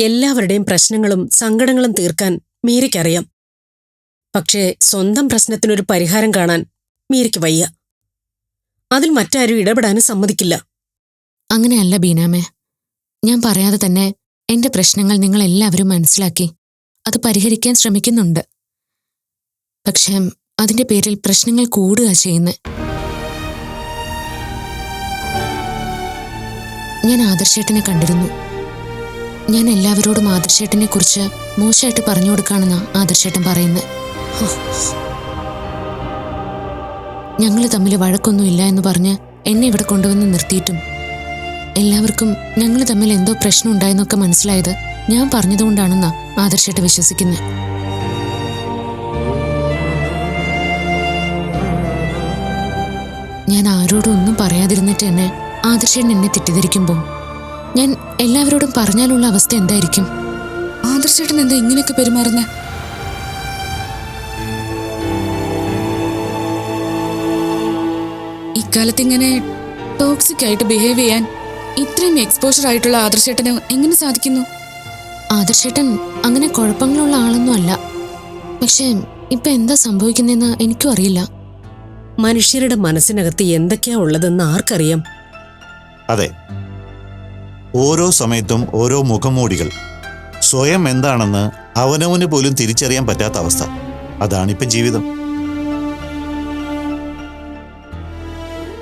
എല്ലാവരുടെയും പ്രശ്നങ്ങളും സങ്കടങ്ങളും തീർക്കാൻ മീരയ്ക്കറിയാം. പക്ഷേ സ്വന്തം പ്രശ്നത്തിനൊരു പരിഹാരം കാണാൻ മീരയ്ക്ക് വയ്യ. അതിൽ മറ്റാരും ഇടപെടാനും സമ്മതിക്കില്ല. അങ്ങനെയല്ല ബീനാമേ. ഞാൻ പറയാതെ തന്നെ എന്റെ പ്രശ്നങ്ങൾ നിങ്ങൾ എല്ലാവരും മനസ്സിലാക്കി അത് പരിഹരിക്കാൻ ശ്രമിക്കുന്നുണ്ട്. പക്ഷേ അതിന്റെ പേരിൽ പ്രശ്നങ്ങൾ കൂടുക ചെയ്യുന്നത്. ഞാൻ ആദർശേട്ടനെ കണ്ടിരുന്നു. ഞാൻ എല്ലാവരോടും ആദർശേട്ടനെ കുറിച്ച് മോശമായിട്ട് പറഞ്ഞു കൊടുക്കാണെന്നാ ആദർശേട്ടൻ പറയുന്നത്. ഞങ്ങൾ തമ്മിൽ വഴക്കൊന്നുമില്ല എന്ന് പറഞ്ഞ് എന്നെ ഇവിടെ കൊണ്ടുവന്ന് നിർത്തിയിട്ടും എല്ലാവർക്കും ഞങ്ങൾ തമ്മിൽ എന്തോ പ്രശ്നം ഉണ്ടായെന്നൊക്കെ മനസ്സിലായത് ഞാൻ പറഞ്ഞതുകൊണ്ടാണെന്നാ ആദർശേട്ടൻ വിശ്വസിക്കുന്നത്. ഞാൻ ആരോടും ഒന്നും പറയാതിരുന്നിട്ട് തന്നെ ആദർശേട്ടൻ എന്നെ തെറ്റിദ്ധരിക്കുമ്പോൾ ഞാൻ എല്ലാവരോടും പറഞ്ഞാലുള്ള അവസ്ഥ എന്തായിരിക്കും? ആദർശേട്ടൻ എന്താ ഇങ്ങനെയൊക്കെ പെരുമാറുന്നേ? ഇക്കാലത്ത് ഇങ്ങനെ ടോക്സിക് ആയിട്ട് ബിഹേവ് ചെയ്യാൻ ഇത്രയും എക്സ്പോഷർ ആയിട്ടുള്ള ആദർശേട്ടന് എങ്ങനെ സാധിക്കുന്നു? ആദർശേട്ടൻ അങ്ങനെ കുഴപ്പങ്ങളുള്ള ആളൊന്നും അല്ല. പക്ഷേ ഇപ്പൊ എന്താ സംഭവിക്കുന്നതെന്ന് എനിക്കും അറിയില്ല. മനുഷ്യരുടെ മനസ്സിനകത്ത് എന്തൊക്കെയാ ഉള്ളതെന്ന് ആർക്കറിയാം? അതെ, ഓരോ സമയത്തും ഓരോ മുഖംമൂടികൾ. സ്വയം എന്താണെന്ന് അവനവന് പോലും തിരിച്ചറിയാൻ പറ്റാത്ത അവസ്ഥ. അതാണിപ്പം ജീവിതം.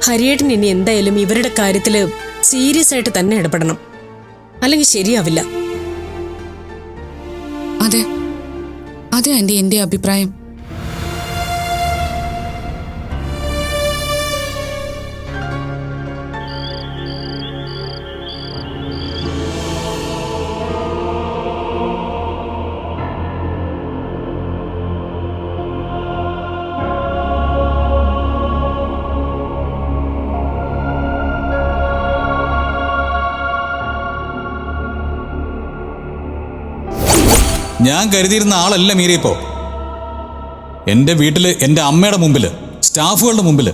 ഹരിയേട്ടൻ ഇനി എന്തായാലും ഇവരുടെ കാര്യത്തില് സീരിയസ് ആയിട്ട് തന്നെ ഇടപെടണം, അല്ലെങ്കിൽ ശരിയാവില്ല. അതെ, അതെ ആന്റി, എന്റെ അഭിപ്രായം. ഞാൻ കരുതിയിരുന്ന ആളല്ല മീര ഇപ്പോ. എൻ്റെ വീട്ടില്, എൻ്റെ അമ്മയുടെ മുമ്പില്, സ്റ്റാഫുകളുടെ മുമ്പില്,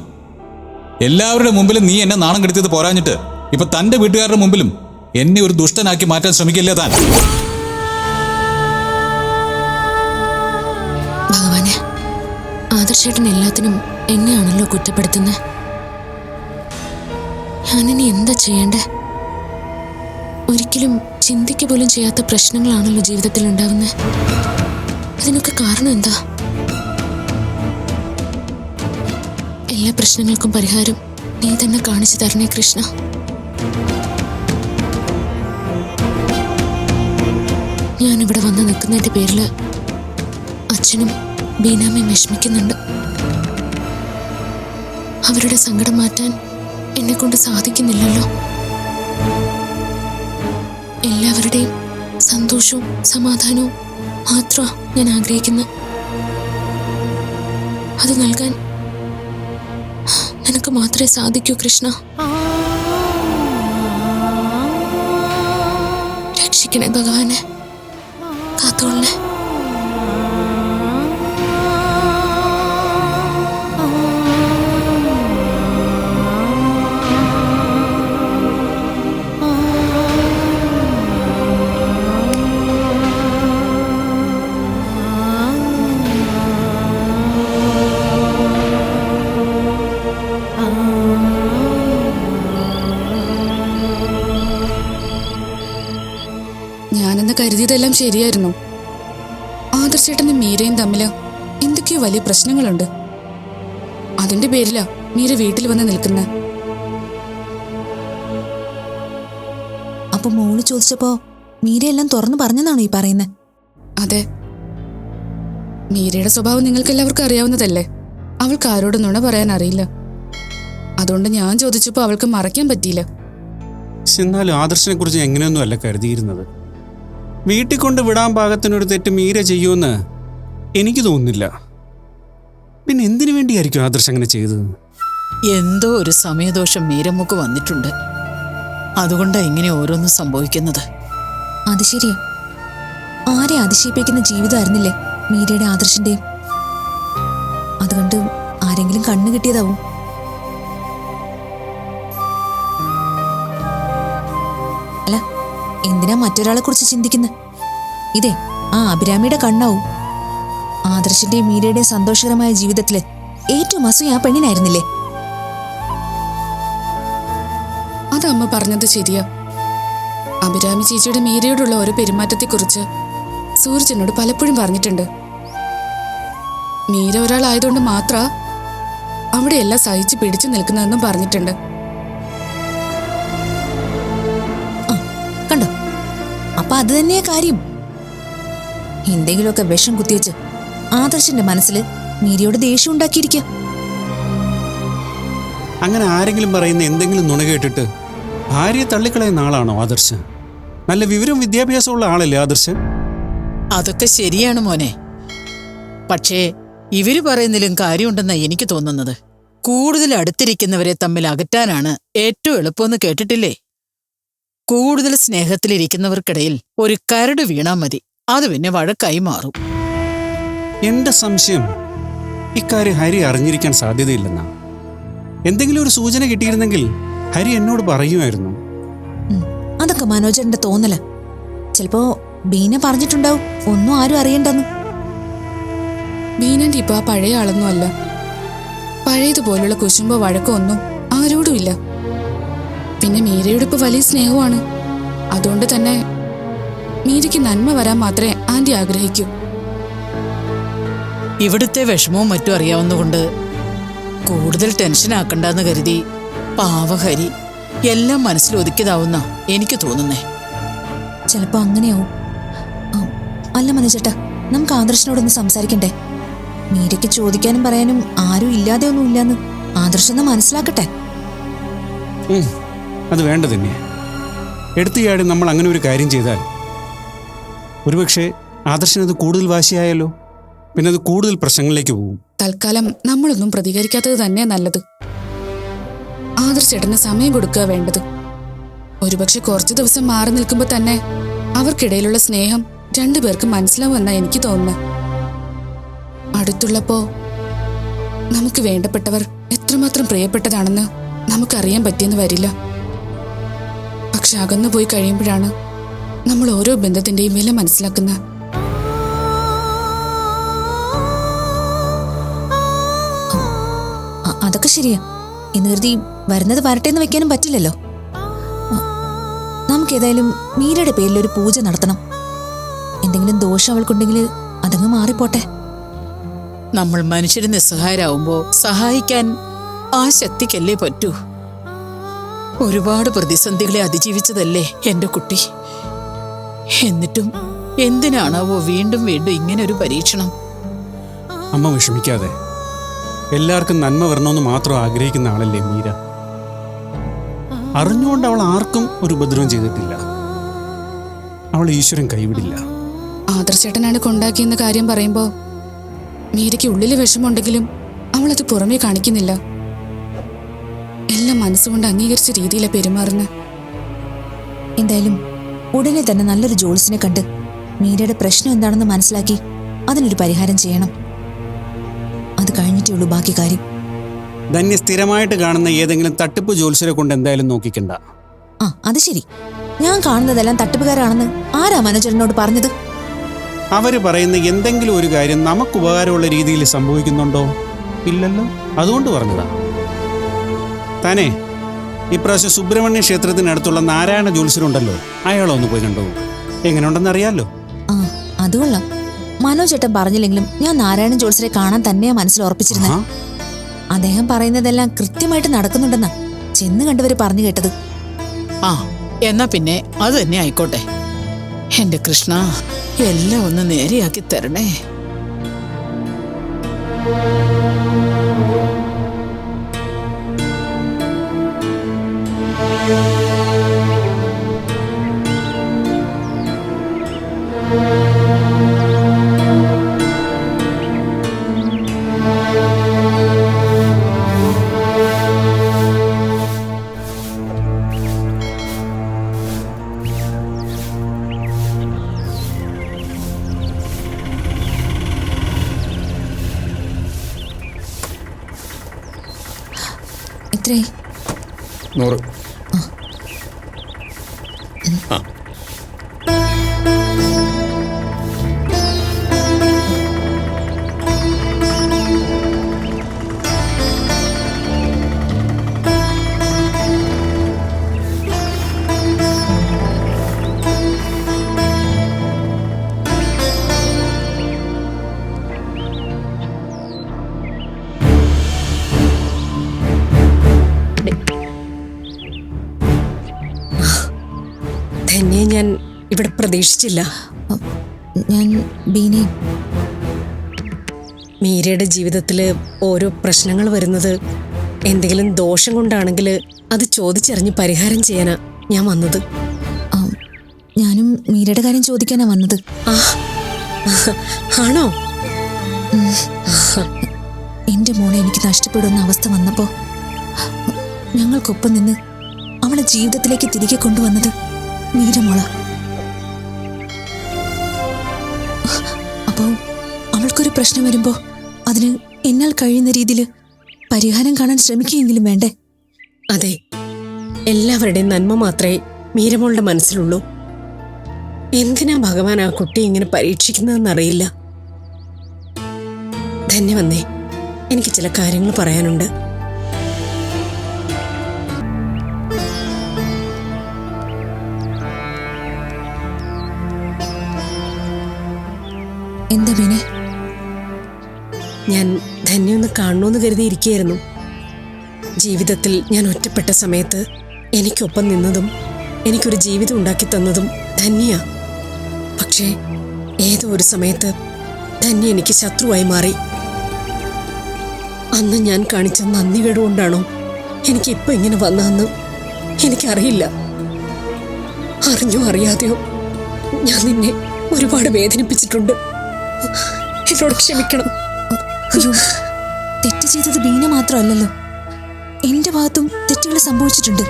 എല്ലാവരുടെ മുമ്പിലും നീ എന്നെ നാണം കെടുത്തിയത് പോരാഞ്ഞിട്ട് ഇപ്പൊ തൻ്റെ വീട്ടുകാരുടെ മുമ്പിലും എന്നെ ഒരു ദുഷ്ടനാക്കി മാറ്റാൻ ശ്രമിക്കില്ലേ താൻ? ഭഗവാനെ, ആദർശേട്ടൻ എല്ലാത്തിനും എന്നെയാണല്ലോ കുറ്റപ്പെടുത്തുന്നത്. ഞാനിനി എന്താ ചെയ്യണ്ടേ? ഒരിക്കലും ചിന്തിക്ക പോലും ചെയ്യാത്ത പ്രശ്നങ്ങളാണല്ലോ ജീവിതത്തിൽ ഉണ്ടാവുന്നത്. ഇതിനൊക്കെ കാരണം എന്താ? എല്ലാ പ്രശ്നങ്ങൾക്കും പരിഹാരം നീ തന്നെ കാണിച്ചു തരണേ കൃഷ്ണ. ഞാനിവിടെ വന്ന് നിൽക്കുന്നതിന്റെ പേരില് അച്ഛനും ബീനാമയും വിഷമിക്കുന്നുണ്ട്. അവരുടെ സങ്കടം മാറ്റാൻ എന്നെ കൊണ്ട് സാധിക്കുന്നില്ലല്ലോ. എല്ലാവരുടെയും സന്തോഷവും സമാധാനവും മാത്രമാണ് ഞാൻ ആഗ്രഹിക്കുന്നത്. അത് നൽകാൻ നിനക്ക് മാത്രമേ സാധിക്കൂ കൃഷ്ണ. രക്ഷിക്കണേ ഭഗവാനെ, കാത്തോളണേ. ഞാനെന്ന് കരുതിയതെല്ലാം ശരിയായിരുന്നു. ആദർശേട്ടനും മീരയും തമ്മില് എന്തൊക്കെയോ വലിയ പ്രശ്നങ്ങളുണ്ട്. അതിന്റെ പേരിലാ മീര വീട്ടിൽ വന്ന് നിൽക്കുന്നത്. അപ്പൊ മോള് ചോദിച്ചപ്പോ മീരയെല്ലാം തുറന്നു പറഞ്ഞതാണോ ഈ പറയുന്നത്? അതെ, മീരയുടെ സ്വഭാവം നിങ്ങൾക്ക് എല്ലാവർക്കും അറിയാവുന്നതല്ലേ. അവൾക്ക് ആരോടും നുണ പറയാൻ അറിയില്ല. അതുകൊണ്ട് ഞാൻ ചോദിച്ചപ്പോൾ അവൾക്ക് മറയ്ക്കാൻ പറ്റിയില്ല. എന്നാലും ആദർശനെ കുറിച്ച് എങ്ങനെയൊന്നും അല്ല കരുതിയിരുന്നത്. വീട്ടിൽ കൊണ്ട് വിടാൻ പാകത്തിനൊരു തെറ്റ് മീര ചെയ്യുമെന്ന് എനിക്ക് തോന്നുന്നില്ല. പിന്നെ എന്തിനു വേണ്ടിയായിരിക്കും ആദർശ് അങ്ങനെ ചെയ്തത്? എന്തോ ഒരു സമയദോഷം മീരമ്മക്ക് വന്നിട്ടുണ്ട്. അതുകൊണ്ടാണ് ഇങ്ങനെ ഓരോന്നും സംഭവിക്കുന്നത്. അത് ശരിയാ. ആരെ അതിശയിപ്പിക്കുന്ന ജീവിതമായിരുന്നില്ലേ മീരയുടെ ആദർശിന്റെയും? അതുകൊണ്ട് ആരെങ്കിലും കണ്ണു കിട്ടിയതാവും. എന്തിനാ മറ്റൊരാളെ കുറിച്ച് ചിന്തിക്കുന്നത്? ഇതേ ആ അഭിരാമിയുടെ കണ്ണാവും. ആദർശിന്റെയും മീരയുടെയും സന്തോഷകരമായ ജീവിതത്തില് ഏറ്റവും അസൂയ ആ പെണ്ണിനായിരുന്നില്ലേ? അത് അമ്മ പറഞ്ഞത് ശരിയാ. അഭിരാമി ചേച്ചിയുടെ മീരയോടുള്ള ഓരോ പെരുമാറ്റത്തെക്കുറിച്ച് സൂരജനോട് പലപ്പോഴും പറഞ്ഞിട്ടുണ്ട്. മീര ഒരാളായതുകൊണ്ട് മാത്ര അവിടെയെല്ലാം സഹിച്ച് പിടിച്ചു നിൽക്കുന്നതെന്നും പറഞ്ഞിട്ടുണ്ട്. കണ്ടോ, അപ്പൊ അത് തന്നെയാ കാര്യം. എന്തെങ്കിലുമൊക്കെ വിഷം കുത്തിവെച്ച് ആദർശന്റെ മനസ്സിൽ മീരയോട് ദേഷ്യം ഉണ്ടാക്കിയിരിക്കുക. അങ്ങനെ ആരെങ്കിലും പറയുന്ന എന്തെങ്കിലും നുണ കേട്ടിട്ട് ഭാര്യയെ തള്ളിക്കളയുന്ന ആളാണോ ആദർശ്? നല്ല വിവരവും വിദ്യാഭ്യാസമുള്ള ആളല്ലേ ആദർശ്? അതൊക്കെ ശരിയാണ് മോനെ. പക്ഷേ ഇവര് പറയുന്നതിലും കാര്യമുണ്ടെന്നാണ് എനിക്ക് തോന്നുന്നത്. കൂടുതൽ അടുത്തിരിക്കുന്നവരെ തമ്മിൽ അകറ്റാനാണ് ഏറ്റവും എളുപ്പമെന്ന് കേട്ടിട്ടില്ലേ? കൂടുതൽ സ്നേഹത്തിലിരിക്കുന്നവർക്കിടയിൽ ഒരു കരട് വീണാ മതി, അത് പിന്നെ വഴക്കായി മാറും. എന്റെ സംശയം ഇക്കാര്യം ഹരി അറിഞ്ഞിരിക്കാൻ സാധ്യതയില്ലെന്നാ. എന്തെങ്കിലും ഒരു സൂചന കിട്ടിയിരുന്നെങ്കിൽ ഹരി എന്നോട് പറയുമായിരുന്നു. അതൊക്കെ മനോജന്റെ തോന്നല. ചിലപ്പോ ബീന പറഞ്ഞിട്ടുണ്ടാവും ഒന്നും ആരും അറിയണ്ടെന്ന്. ബീനന്റെ ഇപ്പൊ ആ പഴയ ആളൊന്നും അല്ല. പഴയതുപോലുള്ള കുശുമ്പോ വഴക്കോ ഒന്നും ആരോടും ഇല്ല. പിന്നെ മീരയുടെ ഇപ്പൊ വലിയ സ്നേഹമാണ്. അതുകൊണ്ട് തന്നെ മീരയ്ക്ക് നന്മ വരാൻ മാത്രമേ ആന്റി ആഗ്രഹിക്കൂ. ഇവിടുത്തെ വിഷമവും മറ്റും അറിയാവുന്നതുകൊണ്ട് കൂടുതൽ ടെൻഷൻ ആക്കണ്ടെന്ന് കരുതി പാവഹരി എല്ലാം മനസ്സിലൊതുക്കിയതാവുന്ന എനിക്ക് തോന്നുന്നേ. ചിലപ്പോ അങ്ങനെയാവും. അല്ല മനോജേട്ടാ, നമുക്ക് ആദർശനോടൊന്ന് സംസാരിക്കണ്ടേ? മീരയ്ക്ക് ചോദിക്കാനും പറയാനും ആരും ഇല്ലാതെ ഒന്നും ഇല്ലാന്ന് ആദർശൊന്ന് മനസ്സിലാക്കട്ടെ. അത് വേണ്ട തന്നെ. എടുത്തിയാടി നമ്മൾ അങ്ങനെ ഒരു കാര്യം ചെയ്താൽ ഒരുപക്ഷെ ആദർശനത് കൂടുതൽ വാശിയായാലോ? പിന്നെ അത് കൂടുതൽ പ്രശ്നങ്ങളിലേക്ക് പോകും. തൽക്കാലം നമ്മളൊന്നും പ്രതികരിക്കാത്തത് തന്നെ നല്ലത്. ആദർശേട്ടന് സമയം കൊടുക്കുക വേണ്ടത്. ഒരുപക്ഷെ കുറച്ചു ദിവസം മാറി നിൽക്കുമ്പോൾ തന്നെ അവർക്കിടയിലുള്ള സ്നേഹം രണ്ടുപേർക്ക് മനസ്സിലാവുമെന്നാ എനിക്ക് തോന്നുന്നത്. അടുത്തുള്ളപ്പോ നമുക്ക് വേണ്ടപ്പെട്ടവർ എത്രമാത്രം പ്രിയപ്പെട്ടതാണെന്ന് നമുക്കറിയാൻ പറ്റിയെന്ന് വരില്ല. പക്ഷെ അകന്നു പോയി കഴിയുമ്പോഴാണ് നമ്മൾ ഓരോ ബന്ധത്തിന്റെയും വില മനസ്സിലാക്കുന്നത്. അതൊക്കെ ശരിയാ. എന്ന് കരുതി വരുന്നത് വരട്ടെന്ന് വെക്കാനും പറ്റില്ലല്ലോ. നമുക്കേതായാലും മീരയുടെ പേരിൽ ഒരു പൂജ നടത്തണം. എന്തെങ്കിലും ദോഷം അവൾക്കുണ്ടെങ്കിൽ അതങ്ങ് മാറിപ്പോട്ടെ. നമ്മൾ മനുഷ്യര് നിസ്സഹായരാകുമ്പോ സഹായിക്കാൻ ആ ശക്തിക്കല്ലേ പറ്റൂ. ഒരുപാട് പ്രതിസന്ധികളെ അതിജീവിച്ചതല്ലേ എന്റെ കുട്ടി. എന്നിട്ടും എന്തിനാണാവോ വീണ്ടും വീണ്ടും ഇങ്ങനെ ഒരു പരീക്ഷണം? അമ്മ വിഷമിക്കാതെ. എല്ലാവർക്കും നന്മ വരണമെന്ന് മാത്രം ആഗ്രഹിക്കുന്ന ആളല്ലേ മീര. അറിഞ്ഞുകൊണ്ട് അവൾ ആർക്കും ഒരു ഉപദ്രവം ചെയ്തിട്ടില്ല. അവൾ ഈശ്വരൻ കൈവിടില്ല. ആദർശേട്ടനാണ് കൊണ്ടാക്കിയെന്ന കാര്യം പറയുമ്പോ മീരയ്ക്ക് ഉള്ളിലെ വിഷമമുണ്ടെങ്കിലും അവളത് പുറമേ കാണിക്കുന്നില്ല. എല്ലാം മനസ്സുകൊണ്ട് അംഗീകരിച്ച രീതിയിലാണ് പെരുമാറുന്നത്. എന്തായാലും ഉടനെ തന്നെ നല്ലൊരു ജോത്സ്യനെ കണ്ട് മീരയുടെ പ്രശ്നം എന്താണെന്ന് മനസ്സിലാക്കി അതിനൊരു പരിഹാരം ചെയ്യണം. അത് കഴിഞ്ഞിട്ടേ ഉള്ളൂ ബാക്കി കാര്യം. ധന്യ സ്ഥിരമായിട്ട് കാണുന്ന ഏതെങ്കിലും തട്ടിപ്പ് ജോത്സ്യരെ കൊണ്ട് എന്തായാലും നോക്കിക്കണ്ട. അത് ശരി. ഞാൻ കാണുന്നതെല്ലാം തട്ടിപ്പുകാരാണെന്ന് ആരാ മനോജനോട് പറഞ്ഞത്? അവര് പറയുന്ന എന്തെങ്കിലും ഒരു കാര്യം നമുക്ക് ഉപകാരമുള്ള രീതിയിൽ സംഭവിക്കുന്നുണ്ടോ? ഇല്ലല്ലോ. അതുകൊണ്ട് പറഞ്ഞതാ. താനേ ഇപ്രാവശ്യം സുബ്രഹ്മണ്യ ക്ഷേത്രത്തിനടുത്തുള്ള നാരായണ ജോത്സ്യരുണ്ടല്ലോ, അയാളൊന്ന് പോയി കണ്ടോ. എങ്ങനെയുണ്ടെന്ന് അറിയാലോ. അത് കൊള്ളാം. മനോജേട്ടൻ പറഞ്ഞില്ലെങ്കിലും ഞാൻ നാരായണൻ ജോത്സ്യരെ കാണാൻ തന്നെയാ മനസ്സിൽ ഉറപ്പിച്ചിരുന്നത്. അദ്ദേഹം പറയുന്നതെല്ലാം കൃത്യമായിട്ട് നടക്കുന്നുണ്ടെന്നാ ചെന്ന് കണ്ടവര് പറഞ്ഞു കേട്ടത്. എന്നാ പിന്നെ അത് തന്നെ ആയിക്കോട്ടെ. എന്റെ കൃഷ്ണ, എല്ലാം ഒന്ന് നേരെയാക്കി തരണേ. എത്രയായി? 100. ഞാൻ ഇവിടെ പ്രതീക്ഷിച്ചില്ല. ഞാൻ ബീനെ. മീരയുടെ ജീവിതത്തിൽ ഓരോ പ്രശ്നങ്ങൾ വരുന്നത് എന്തെങ്കിലും ദോഷം കൊണ്ടാണെങ്കിൽ അത് ചോദിച്ചറിഞ്ഞ് പരിഹാരം ചെയ്യാനാ ഞാൻ വന്നത്. ഞാനും മീരയുടെ കാര്യം ചോദിക്കാനാ വന്നത്. ആ ആണോ? എന്റെ മോളെ എനിക്ക് നഷ്ടപ്പെടുന്ന അവസ്ഥ വന്നപ്പോ ഞങ്ങൾക്കൊപ്പം നിന്ന് അവളെ ജീവിതത്തിലേക്ക് തിരികെ കൊണ്ടുവന്നത് മീരമോള. അപ്പോ അവൾക്കൊരു പ്രശ്നം വരുമ്പോ അതിന് എന്നാൽ കഴിയുന്ന രീതിയിൽ പരിഹാരം കാണാൻ ശ്രമിക്കുകയെങ്കിലും വേണ്ടേ? അതെ, എല്ലാവരുടെയും നന്മ മാത്രമേ മീരമോളുടെ മനസ്സിലുള്ളൂ. എന്തിനാ ഭഗവാൻ ആ കുട്ടി ഇങ്ങനെ പരീക്ഷിക്കുന്നതെന്നറിയില്ല. ധന്യ വന്നേ, എനിക്ക് ചില കാര്യങ്ങൾ പറയാനുണ്ട്. എന്താ ബീനെ? ഞാൻ ധന്യ ഒന്ന് കാണണമെന്ന് കരുതിയിരിക്കുകയായിരുന്നു. ജീവിതത്തിൽ ഞാൻ ഒറ്റപ്പെട്ട സമയത്ത് എനിക്കൊപ്പം നിന്നതും എനിക്കൊരു ജീവിതം ഉണ്ടാക്കി തന്നതും ധന്യ. പക്ഷേ ഏതോ ഒരു സമയത്ത് ധന്യ എനിക്ക് ശത്രുവായി മാറി. അന്ന് ഞാൻ കാണിച്ച നന്ദികേട് കൊണ്ടാണോ എനിക്കിപ്പോൾ ഇങ്ങനെ വന്നതെന്ന് എനിക്കറിയില്ല. അറിഞ്ഞോ അറിയാതെയോ ഞാൻ നിന്നെ ഒരുപാട് വേദനിപ്പിച്ചിട്ടുണ്ട്. എന്നോട് ക്ഷമിക്കണം. അയ്യോ, തെറ്റ് ചെയ്തത് ബീന മാത്രമല്ലല്ലോ, എന്റെ ഭാഗത്തും തെറ്റുകൾ സംഭവിച്ചിട്ടുണ്ട്.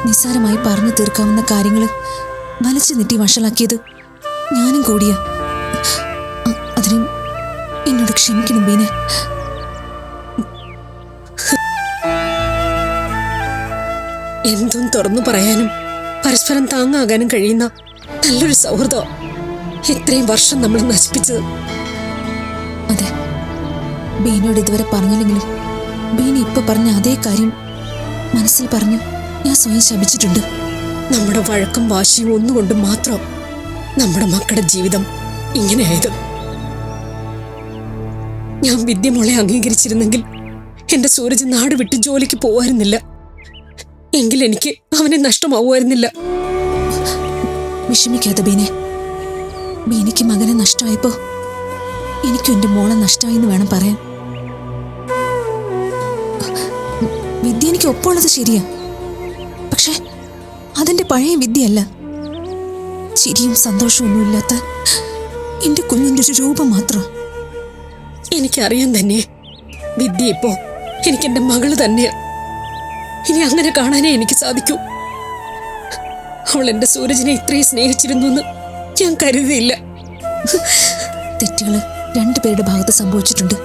നിസ്സാരമായി പറഞ്ഞു തീർക്കാവുന്ന കാര്യങ്ങൾ വലിച്ചു നീട്ടി വഷളാക്കിയത് ഞാനും കൂടിയാ. അതിന് എന്നോട് ക്ഷമിക്കണം ബീന. എന്തും തുറന്നു പറയാനും പരസ്പരം താങ്ങാകാനും കഴിയുന്ന നല്ലൊരു സൗഹൃദം ഇത്രയും വർഷം നമ്മൾ നശിപ്പിച്ചത്. അതെ, ബീനോട് ഇതുവരെ പറഞ്ഞില്ലെങ്കിലും ബീന ഇപ്പൊ പറഞ്ഞ അതേ കാര്യം മനസ്സിൽ പറഞ്ഞു ഞാൻ സ്വയം ശപിച്ചിട്ടുണ്ട്. നമ്മുടെ വഴക്കം വാശിയും ഒന്നുകൊണ്ട് മാത്രം നമ്മുടെ മക്കളുടെ ജീവിതം ഇങ്ങനെയായത്. ഞാൻ വിദ്യമോളെ അംഗീകരിച്ചിരുന്നെങ്കിൽ എന്റെ സൂരജ് നാട് വിട്ട് ജോലിക്ക് പോവായിരുന്നില്ല. എങ്കിൽ എനിക്ക് അവനെ നഷ്ടമാവുമായിരുന്നില്ല. വിഷമിക്കാതെ ബീനെ. ബീനയ്ക്ക് മകനെ നഷ്ടമായപ്പോ എനിക്കും എന്റെ മോളെ നഷ്ടമായെന്ന് വേണം പറയാൻ. വിദ്യ എനിക്ക് ഒപ്പമുള്ളത് ശരിയാ, പക്ഷെ അതെന്റെ പഴയ വിദ്യയല്ല. ചിരിയും സന്തോഷമൊന്നുമില്ലാത്ത എന്റെ കുഞ്ഞിന്റെ ഒരു രൂപം മാത്രം. എനിക്കറിയാൻ തന്നെ വിദ്യ ഇപ്പോ എനിക്കെന്റെ മകള് തന്നെയാ. ഇനി അങ്ങനെ കാണാനേ എനിക്ക് സാധിക്കൂ. അവൾ എന്റെ സൂരജിനെ ഇത്രയും സ്നേഹിച്ചിരുന്നു എന്ന് ഞാൻ കരുതിയില്ല. തെറ്റുകള് രണ്ടുപേരുടെ ഭാഗത്ത് സംഭവിച്ചിട്ടുണ്ട്.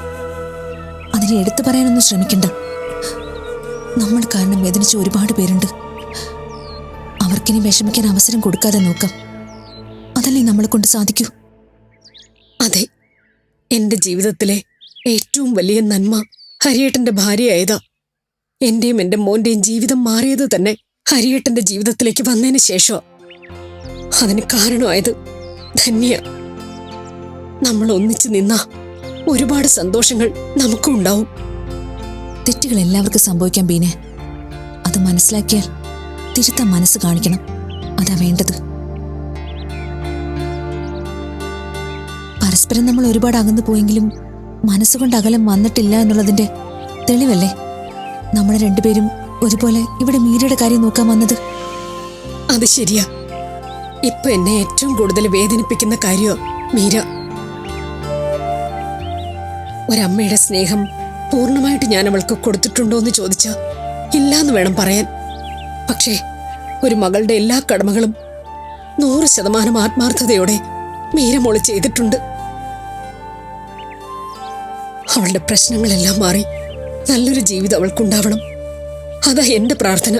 അതിനെ എടുത്തു പറയാനൊന്നും ശ്രമിക്കണ്ട. നമ്മൾ കാരണം വേദനിച്ച ഒരുപാട് പേരുണ്ട്. അവർക്കിനി വിഷമിക്കാൻ അവസരം കൊടുക്കാതെ നോക്കാം. അതല്ലേ നമ്മളെ കൊണ്ട് സാധിക്കൂ. അതെ, എന്റെ ജീവിതത്തിലെ ഏറ്റവും വലിയ നന്മ ഹരിയേട്ടന്റെ ഭാര്യയായതാ. എന്റെയും എന്റെ മോന്റെയും ജീവിതം മാറിയത് തന്നെ ഹരിയേട്ടന്റെ ജീവിതത്തിലേക്ക് വന്നതിന് ശേഷം. അതിന് കാരണമായത് ധന്യ. നമ്മൾ ഒന്നിച്ചു നിന്നാ ഒരുപാട് സന്തോഷങ്ങൾ നമുക്കും ഉണ്ടാവും. തെറ്റുകൾ എല്ലാവർക്കും സംഭവിക്കാൻ ബീനെ. അത് മനസ്സിലാക്കിയാൽ തിരുത്താൻ മനസ്സ് കാണിക്കണം. അതാ വേണ്ടത്. പരസ്പരം നമ്മൾ ഒരുപാട് അകന്നു പോയെങ്കിലും മനസ്സുകൊണ്ട് അകലം വന്നിട്ടില്ല എന്നുള്ളതിന്റെ തെളിവല്ലേ നമ്മൾ രണ്ടുപേരും ഒരുപോലെ ഇവിടെ മീരയുടെ കാര്യം നോക്കാൻ വന്നത്. അത് ശരിയാ. ഇപ്പൊ എന്നെ ഏറ്റവും കൂടുതൽ വേദനിപ്പിക്കുന്ന കാര്യോ മീര. ഒരമ്മയുടെ സ്നേഹം പൂർണ്ണമായിട്ട് ഞാൻ അവൾക്ക് കൊടുത്തിട്ടുണ്ടോ എന്ന് ചോദിച്ചാ ഇല്ലാന്ന് വേണം പറയാൻ. പക്ഷേ ഒരു മകളുടെ എല്ലാ കടമകളും 100% ആത്മാർത്ഥതയോടെ മീരമോള് ചെയ്തിട്ടുണ്ട്. അവളുടെ പ്രശ്നങ്ങളെല്ലാം മാറി നല്ലൊരു ജീവിതം അവൾക്കുണ്ടാവണം. അതാ എന്റെ പ്രാർത്ഥന.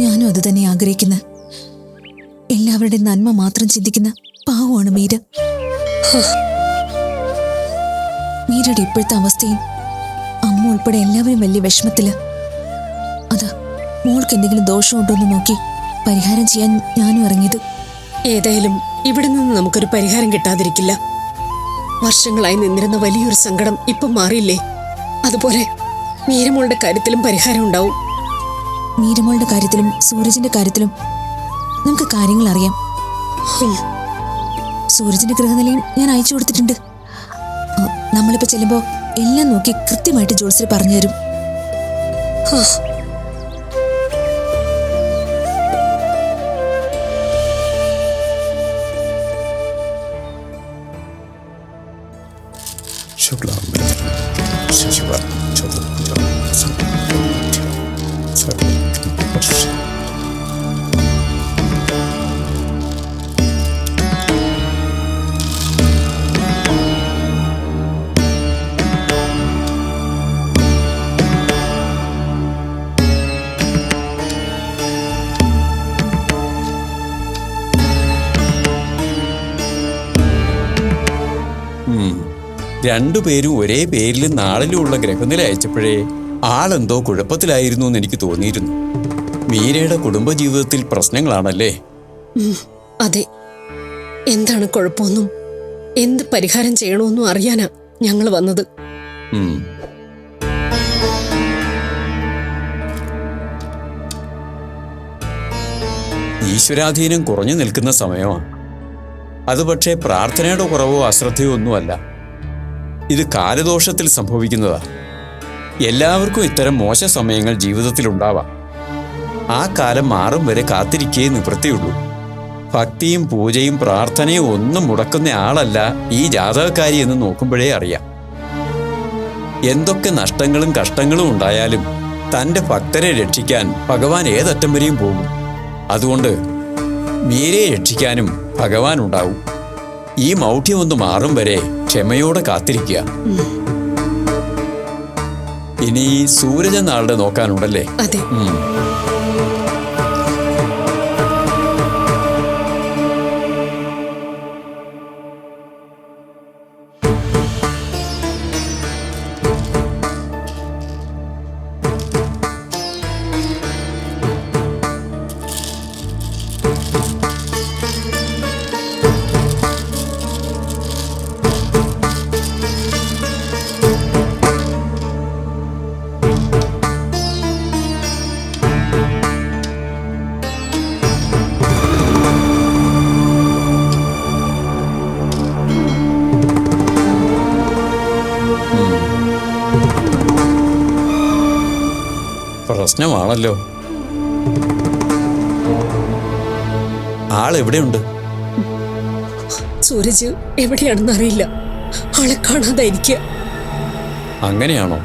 ഞാനും അത് തന്നെ ആഗ്രഹിക്കുന്ന. എല്ലാവരുടെ നന്മ മാത്രം ചിന്തിക്കുന്ന പാവമാണ് മീര. മീരയുടെ ഇപ്പോഴത്തെ അവസ്ഥയും അമ്മ ഉൾപ്പെടെ എല്ലാവരും വലിയ വിഷമത്തില്. അതാ മോൾക്ക് എന്തെങ്കിലും ദോഷമുണ്ടോ എന്ന് നോക്കി പരിഹാരം ചെയ്യാൻ ഞാനും ഇറങ്ങിയത്. ഏതായാലും ഇവിടെ നിന്ന് നമുക്കൊരു പരിഹാരം കിട്ടാതിരിക്കില്ല. വർഷങ്ങളായി നിന്നിരുന്ന വലിയൊരു സങ്കടം ഇപ്പം മാറിയില്ലേ? അതുപോലെ മീരമോളുടെ കാര്യത്തിലും പരിഹാരം ഉണ്ടാവും. മീരമോളുടെ കാര്യത്തിലും സൂരജിന്റെ കാര്യത്തിലും നമുക്ക് കാര്യങ്ങൾ അറിയാം. സൂരജിന്റെ ഗൃഹനിലയും ഞാൻ അയച്ചു കൊടുത്തിട്ടുണ്ട്. നമ്മളിപ്പോ ചെല്ലുമ്പോ എല്ലാം നോക്കി കൃത്യമായിട്ട് ജോത്സ്യർ പറഞ്ഞുതരും. രണ്ടുപേരും ഒരേ പേരിലും നാളിലുമുള്ള ഗ്രഹനില അയച്ചപ്പോഴേ ആളെന്തോ കുഴപ്പത്തിലായിരുന്നു എന്ന് എനിക്ക് തോന്നിയിരുന്നു. മീരയുടെ കുടുംബജീവിതത്തിൽ പ്രശ്നങ്ങളാണല്ലേ? അതെ, എന്താണ് കുഴപ്പമൊന്നും എന്ത് പരിഹാരം ചെയ്യണമെന്നും അറിയാനാ ഞങ്ങൾ വന്നത്. ഈശ്വരാധീനം കുറഞ്ഞു നിൽക്കുന്ന സമയമാണ് അത്. പക്ഷേ പ്രാർത്ഥനയുടെ കുറവോ അശ്രദ്ധയോ ഒന്നുമല്ല. ഇത് കാലദോഷത്തിൽ സംഭവിക്കുന്നതാ. എല്ലാവർക്കും ഇത്തരം മോശ സമയങ്ങൾ ജീവിതത്തിൽ ഉണ്ടാവാം. ആ കാലം മാറും വരെ കാത്തിരിക്കേ നിവൃത്തിയുള്ളൂ. ഭക്തിയും പൂജയും പ്രാർത്ഥനയും ഒന്നും മുടക്കുന്ന ആളല്ല ഈ ജാതകക്കാരി എന്ന് നോക്കുമ്പോഴേ അറിയാം. എന്തൊക്കെ നഷ്ടങ്ങളും കഷ്ടങ്ങളും ഉണ്ടായാലും തൻ്റെ ഭക്തരെ രക്ഷിക്കാൻ ഭഗവാൻ ഏതറ്റം വരെയും പോകും. അതുകൊണ്ട് മീരയെ രക്ഷിക്കാനും ഭഗവാൻ ഉണ്ടാവും. ഈ മൗഢ്യം ഒന്ന് മാറും വരെ ക്ഷമയോടെ കാത്തിരിക്കുക. ഇനി സൂരജ നാളുടെ നോക്കാനുണ്ടല്ലേ? അതെ. പ്രശ്നമാണല്ലോ. ആളെവിടെയുണ്ട്? സൂരജ് എവിടെയാണെന്ന് അറിയില്ല. ആളെ കാണാതായിരിക്കുക. അങ്ങനെയാണോ?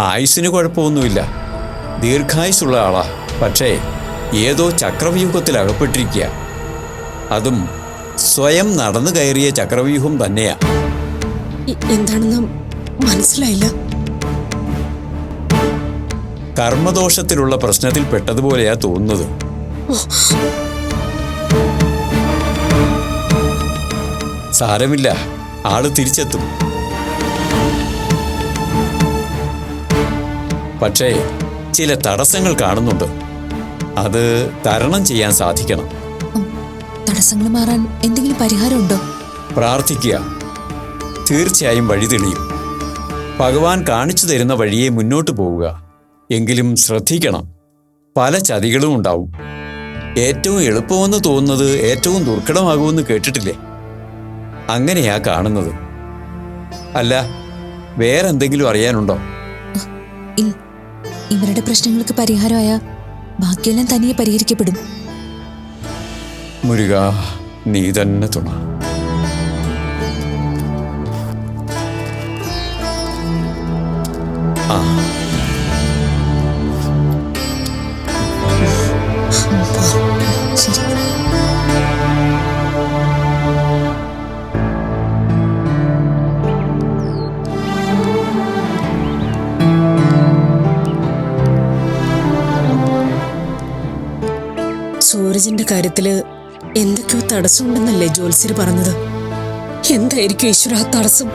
ആയുസ്സിന് കുഴപ്പമൊന്നുമില്ല. ദീർഘായുസുള്ള ആളാ. പക്ഷേ ഏതോ ചക്രവ്യൂഹത്തിൽ അകപ്പെട്ടിരിക്കുക. അതും സ്വയം നടന്നു കയറിയ ചക്രവ്യൂഹം തന്നെയാ. എന്താണെന്ന് മനസ്സിലായില്ല. കർമ്മദോഷത്തിലുള്ള പ്രശ്നത്തിൽ പെട്ടതുപോലെയാ തോന്നുന്നത്. സാരമില്ല, ആള് തിരിച്ചെത്തും. പക്ഷേ ചില തടസ്സങ്ങൾ കാണുന്നുണ്ട്. അത് തരണം ചെയ്യാൻ സാധിക്കണം. തടസ്സങ്ങൾ മാറാൻ എന്തെങ്കിലും പരിഹാരമുണ്ടോ? പ്രാർത്ഥിക്കുക. തീർച്ചയായും വഴി തെളിയും. ഭഗവാൻ കാണിച്ചു തരുന്ന വഴിയെ മുന്നോട്ട് പോവുക. എങ്കിലും ശ്രദ്ധിക്കണം, പല ചതികളും ഉണ്ടാവും. ഏറ്റവും എളുപ്പമെന്ന് തോന്നുന്നത് ഏറ്റവും ദുർഘടമാകുമെന്ന് കേട്ടിട്ടില്ലേ? അങ്ങനെയാ കാണുന്നത്. അല്ല, വേറെന്തെങ്കിലും അറിയാനുണ്ടോ? ഇവരുടെ പ്രശ്നങ്ങൾക്ക് പരിഹാരമായ ബാക്കിയെല്ലാം തനിയെ പരിഹരിക്കപ്പെടും. മുരുകാ, നീ തന്നെ തുണ. ആ, ശരി. സൂരജിന്റെ കാര്യത്തില് എന്തൊക്കെയോ തടസ്സമുണ്ടെന്നല്ലേ ജോത്സ്യർ പറഞ്ഞത്? എന്തായിരിക്കും ഈശ്വര തടസ്സം?